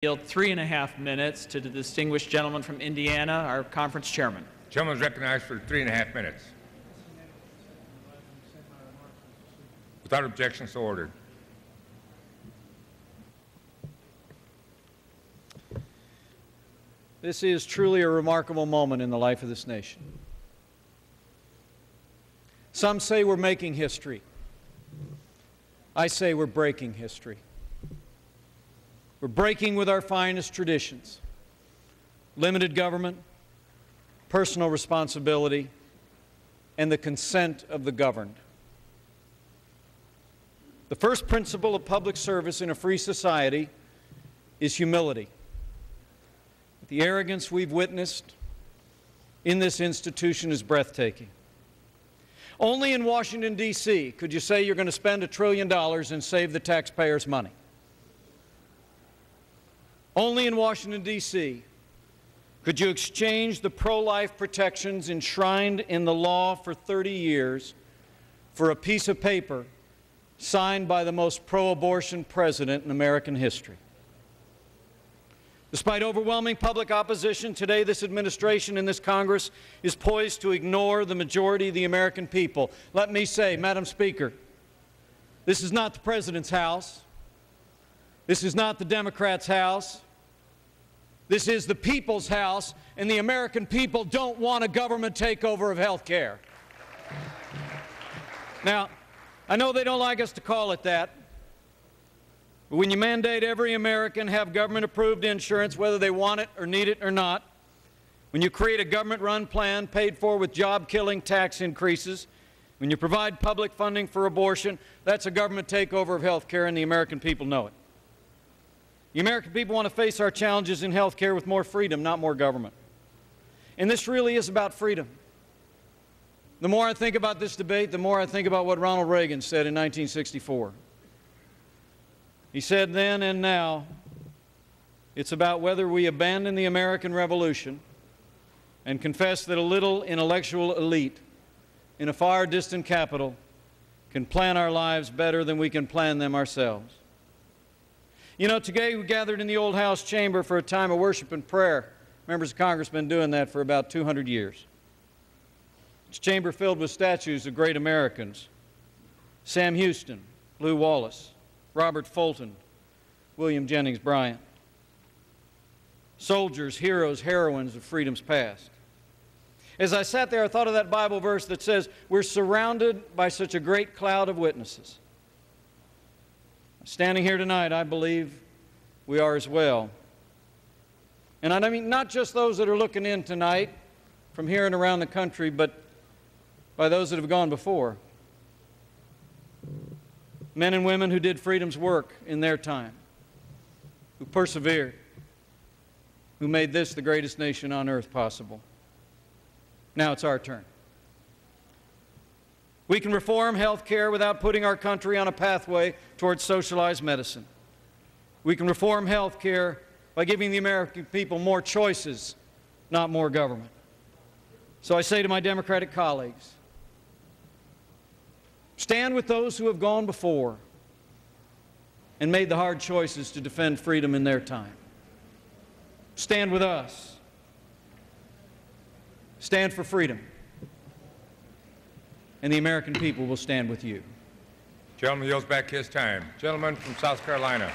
Yield 3.5 minutes to the distinguished gentleman from Indiana, our conference chairman. The gentleman is recognized for 3.5 minutes. Without objection, so ordered. This is truly a remarkable moment in the life of this nation. Some say we're making history. I say we're breaking history. We're breaking with our finest traditions: limited government, personal responsibility, and the consent of the governed. The first principle of public service in a free society is humility. The arrogance we've witnessed in this institution is breathtaking. Only in Washington, D.C. could you say you're going to spend $1 trillion and save the taxpayers' money. Only in Washington, D.C. could you exchange the pro-life protections enshrined in the law for 30 years for a piece of paper signed by the most pro-abortion president in American history. Despite overwhelming public opposition, today this administration and this Congress is poised to ignore the majority of the American people. Let me say, Madam Speaker, this is not the President's house. This is not the Democrats' house. This is the people's house, and the American people don't want a government takeover of health care. Now, I know they don't like us to call it that, but when you mandate every American have government-approved insurance, whether they want it or need it or not, when you create a government-run plan paid for with job-killing tax increases, when you provide public funding for abortion, that's a government takeover of health care, and the American people know it. The American people want to face our challenges in health care with more freedom, not more government. And this really is about freedom. The more I think about this debate, the more I think about what Ronald Reagan said in 1964. He said then and now, it's about whether we abandon the American Revolution and confess that a little intellectual elite in a far distant capital can plan our lives better than we can plan them ourselves. You know, today we gathered in the old House chamber for a time of worship and prayer. Members of Congress have been doing that for about 200 years. It's a chamber filled with statues of great Americans: Sam Houston, Lew Wallace, Robert Fulton, William Jennings Bryan. Soldiers, heroes, heroines of freedom's past. As I sat there, I thought of that Bible verse that says, we're surrounded by such a great cloud of witnesses. Standing here tonight, I believe we are as well. And I mean not just those that are looking in tonight from here and around the country, but by those that have gone before. Men and women who did freedom's work in their time, who persevered, who made this the greatest nation on earth possible. Now it's our turn. We can reform health care without putting our country on a pathway towards socialized medicine. We can reform health care by giving the American people more choices, not more government. So I say to my Democratic colleagues, stand with those who have gone before and made the hard choices to defend freedom in their time. Stand with us. Stand for freedom. And the American people will stand with you. Gentleman yields back his time. Gentleman from South Carolina.